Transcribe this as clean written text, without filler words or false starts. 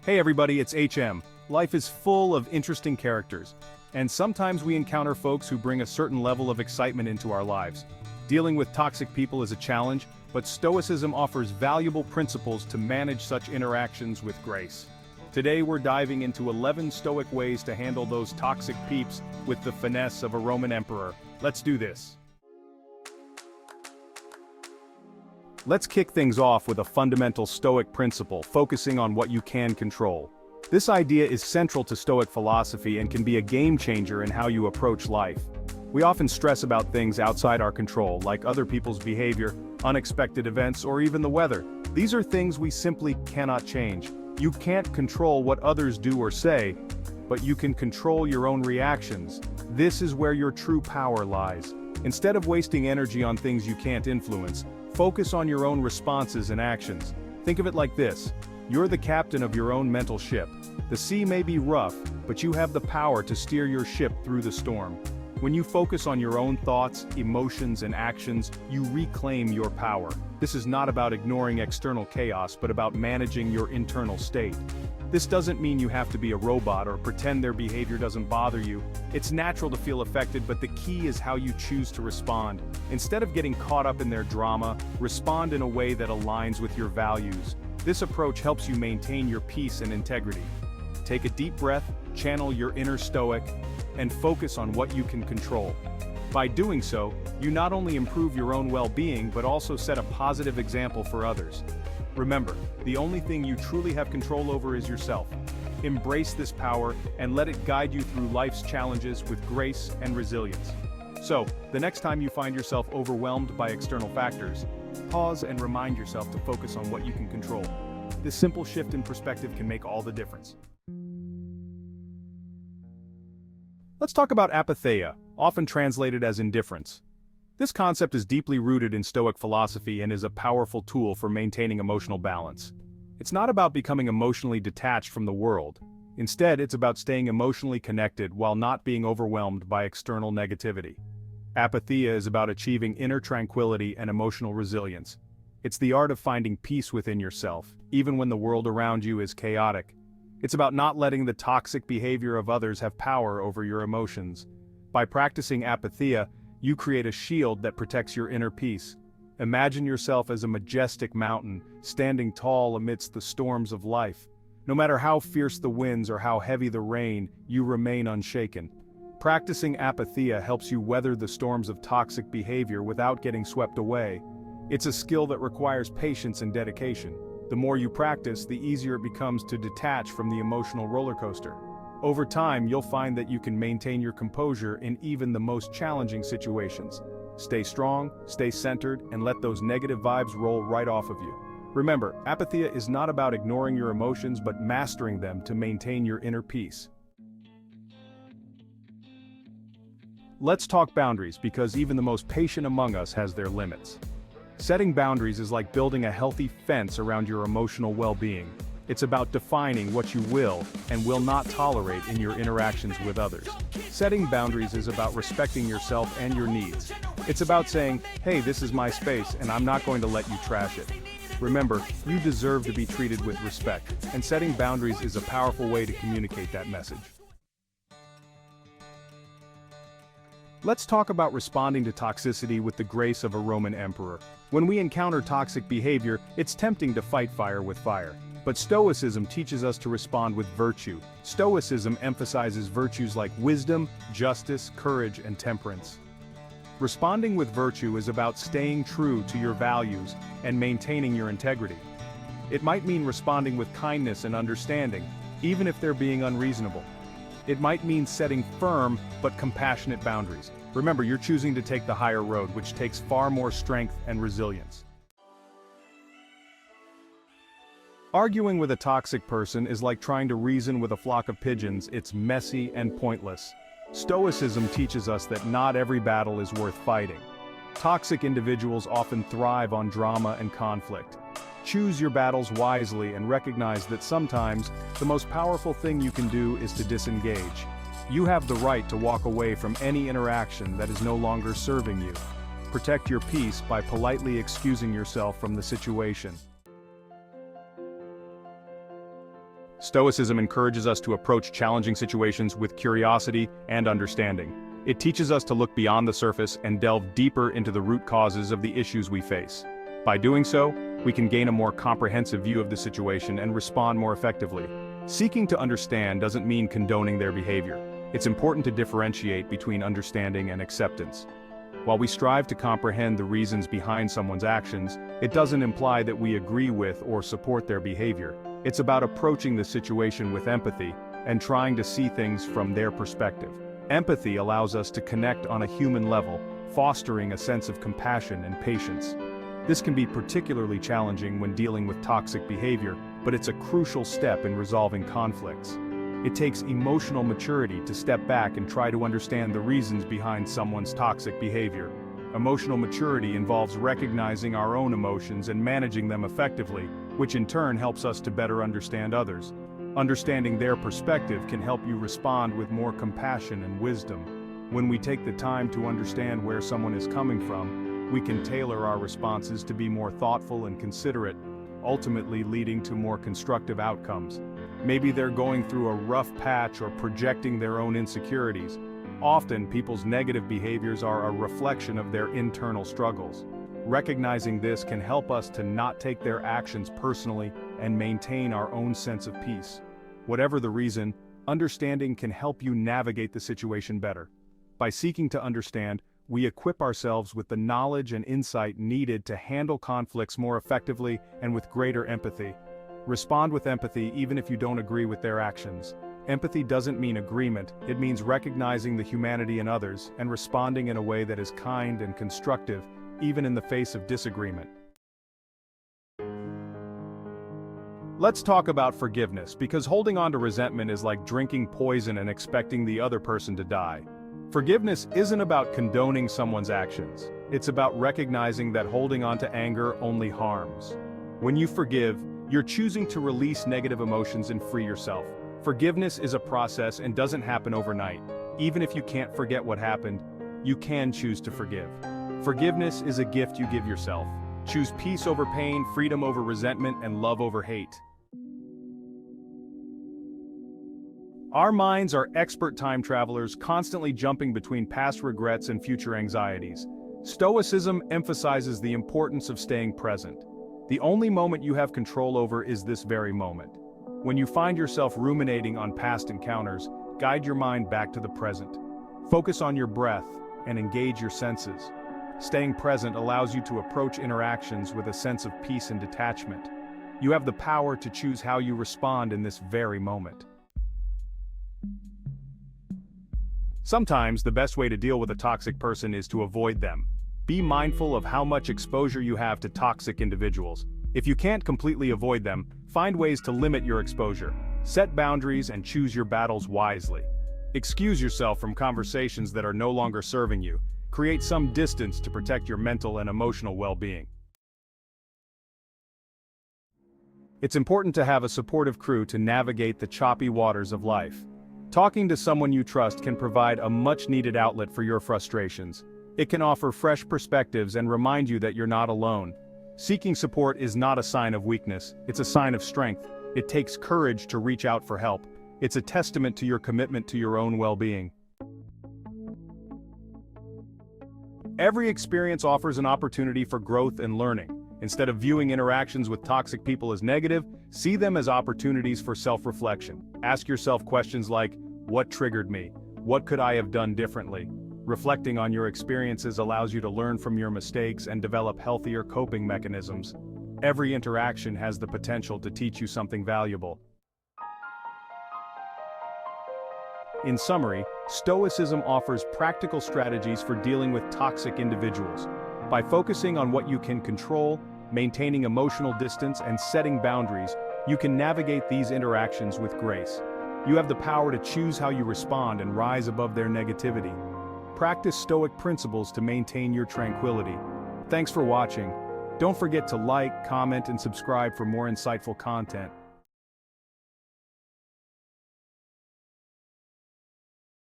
Hey everybody, it's HM. Life is full of interesting characters, and sometimes we encounter folks who bring a certain level of excitement into our lives. Dealing with toxic people is a challenge, but Stoicism offers valuable principles to manage such interactions with grace. Today we're diving into 11 Stoic ways to handle those toxic peeps with the finesse of a Roman emperor. Let's do this. Let's kick things off with a fundamental Stoic principle, focusing on what you can control. This idea is central to Stoic philosophy and can be a game changer in how you approach life. We often stress about things outside our control, like other people's behavior, unexpected events, or even the weather. These are things we simply cannot change. You can't control what others do or say, but you can control your own reactions. This is where your true power lies. Instead of wasting energy on things you can't influence, focus on your own responses and actions. Think of it like this: you're the captain of your own mental ship. The sea may be rough, but you have the power to steer your ship through the storm. When you focus on your own thoughts, emotions, and actions, you reclaim your power. This is not about ignoring external chaos, but about managing your internal state. This doesn't mean you have to be a robot or pretend their behavior doesn't bother you. It's natural to feel affected, but the key is how you choose to respond. Instead of getting caught up in their drama, respond in a way that aligns with your values. This approach helps you maintain your peace and integrity. Take a deep breath, channel your inner Stoic, and focus on what you can control. By doing so, you not only improve your own well-being but also set a positive example for others. Remember, the only thing you truly have control over is yourself. Embrace this power and let it guide you through life's challenges with grace and resilience. So, the next time you find yourself overwhelmed by external factors, pause and remind yourself to focus on what you can control. This simple shift in perspective can make all the difference. Let's talk about Apatheia, often translated as indifference. This concept is deeply rooted in Stoic philosophy and is a powerful tool for maintaining emotional balance. It's not about becoming emotionally detached from the world. Instead, it's about staying emotionally connected while not being overwhelmed by external negativity. Apatheia is about achieving inner tranquility and emotional resilience. It's the art of finding peace within yourself, even when the world around you is chaotic. It's about not letting the toxic behavior of others have power over your emotions. By practicing Apatheia, you create a shield that protects your inner peace. Imagine yourself as a majestic mountain, standing tall amidst the storms of life. No matter how fierce the winds or how heavy the rain, you remain unshaken. Practicing Apatheia helps you weather the storms of toxic behavior without getting swept away. It's a skill that requires patience and dedication. The more you practice, the easier it becomes to detach from the emotional roller coaster. Over time, you'll find that you can maintain your composure in even the most challenging situations. Stay strong, stay centered, and let those negative vibes roll right off of you. Remember, Apatheia is not about ignoring your emotions but mastering them to maintain your inner peace. Let's talk boundaries, because even the most patient among us has their limits. Setting boundaries is like building a healthy fence around your emotional well-being. It's about defining what you will and will not tolerate in your interactions with others. Setting boundaries is about respecting yourself and your needs. It's about saying, hey, this is my space and I'm not going to let you trash it. Remember, you deserve to be treated with respect, and setting boundaries is a powerful way to communicate that message. Let's talk about responding to toxicity with the grace of a Roman emperor. When we encounter toxic behavior, it's tempting to fight fire with fire. But Stoicism teaches us to respond with virtue. Stoicism emphasizes virtues like wisdom, justice, courage, and temperance. Responding with virtue is about staying true to your values and maintaining your integrity. It might mean responding with kindness and understanding, even if they're being unreasonable. It might mean setting firm but compassionate boundaries. Remember, you're choosing to take the higher road, which takes far more strength and resilience. Arguing with a toxic person is like trying to reason with a flock of pigeons. It's messy and pointless. Stoicism teaches us that not every battle is worth fighting. Toxic individuals often thrive on drama and conflict. Choose your battles wisely and recognize that sometimes the most powerful thing you can do is to disengage. You have the right to walk away from any interaction that is no longer serving you. Protect your peace by politely excusing yourself from the situation. Stoicism encourages us to approach challenging situations with curiosity and understanding. It teaches us to look beyond the surface and delve deeper into the root causes of the issues we face. By doing so, we can gain a more comprehensive view of the situation and respond more effectively. Seeking to understand doesn't mean condoning their behavior. It's important to differentiate between understanding and acceptance. While we strive to comprehend the reasons behind someone's actions, it doesn't imply that we agree with or support their behavior. It's about approaching the situation with empathy and trying to see things from their perspective. Empathy allows us to connect on a human level, fostering a sense of compassion and patience. This can be particularly challenging when dealing with toxic behavior, but it's a crucial step in resolving conflicts. It takes emotional maturity to step back and try to understand the reasons behind someone's toxic behavior. Emotional maturity involves recognizing our own emotions and managing them effectively, which in turn helps us to better understand others. Understanding their perspective can help you respond with more compassion and wisdom. When we take the time to understand where someone is coming from, we can tailor our responses to be more thoughtful and considerate, ultimately leading to more constructive outcomes. Maybe they're going through a rough patch or projecting their own insecurities. Often, people's negative behaviors are a reflection of their internal struggles. Recognizing this can help us to not take their actions personally and maintain our own sense of peace. Whatever the reason, understanding can help you navigate the situation better. By seeking to understand, we equip ourselves with the knowledge and insight needed to handle conflicts more effectively and with greater empathy. Respond with empathy even if you don't agree with their actions. Empathy doesn't mean agreement, it means recognizing the humanity in others and responding in a way that is kind and constructive, even in the face of disagreement. Let's talk about forgiveness, because holding on to resentment is like drinking poison and expecting the other person to die. Forgiveness isn't about condoning someone's actions. It's about recognizing that holding on to anger only harms. When you forgive, you're choosing to release negative emotions and free yourself. Forgiveness is a process and doesn't happen overnight. Even if you can't forget what happened, you can choose to forgive. Forgiveness is a gift you give yourself. Choose peace over pain, freedom over resentment, and love over hate. Our minds are expert time travelers, constantly jumping between past regrets and future anxieties. Stoicism emphasizes the importance of staying present. The only moment you have control over is this very moment. When you find yourself ruminating on past encounters, guide your mind back to the present. Focus on your breath and engage your senses. Staying present allows you to approach interactions with a sense of peace and detachment. You have the power to choose how you respond in this very moment. Sometimes the best way to deal with a toxic person is to avoid them. Be mindful of how much exposure you have to toxic individuals. If you can't completely avoid them, find ways to limit your exposure. Set boundaries and choose your battles wisely. Excuse yourself from conversations that are no longer serving you. Create some distance to protect your mental and emotional well-being. It's important to have a supportive crew to navigate the choppy waters of life. Talking to someone you trust can provide a much-needed outlet for your frustrations. It can offer fresh perspectives and remind you that you're not alone. Seeking support is not a sign of weakness, it's a sign of strength. It takes courage to reach out for help. It's a testament to your commitment to your own well-being. Every experience offers an opportunity for growth and learning. Instead of viewing interactions with toxic people as negative, see them as opportunities for self-reflection. Ask yourself questions like, what triggered me? What could I have done differently? Reflecting on your experiences allows you to learn from your mistakes and develop healthier coping mechanisms. Every interaction has the potential to teach you something valuable. In summary, Stoicism offers practical strategies for dealing with toxic individuals. By focusing on what you can control, maintaining emotional distance, and setting boundaries, you can navigate these interactions with grace. You have the power to choose how you respond and rise above their negativity. Practice Stoic principles to maintain your tranquility. Thanks for watching. Don't forget to like, comment, and subscribe for more insightful content.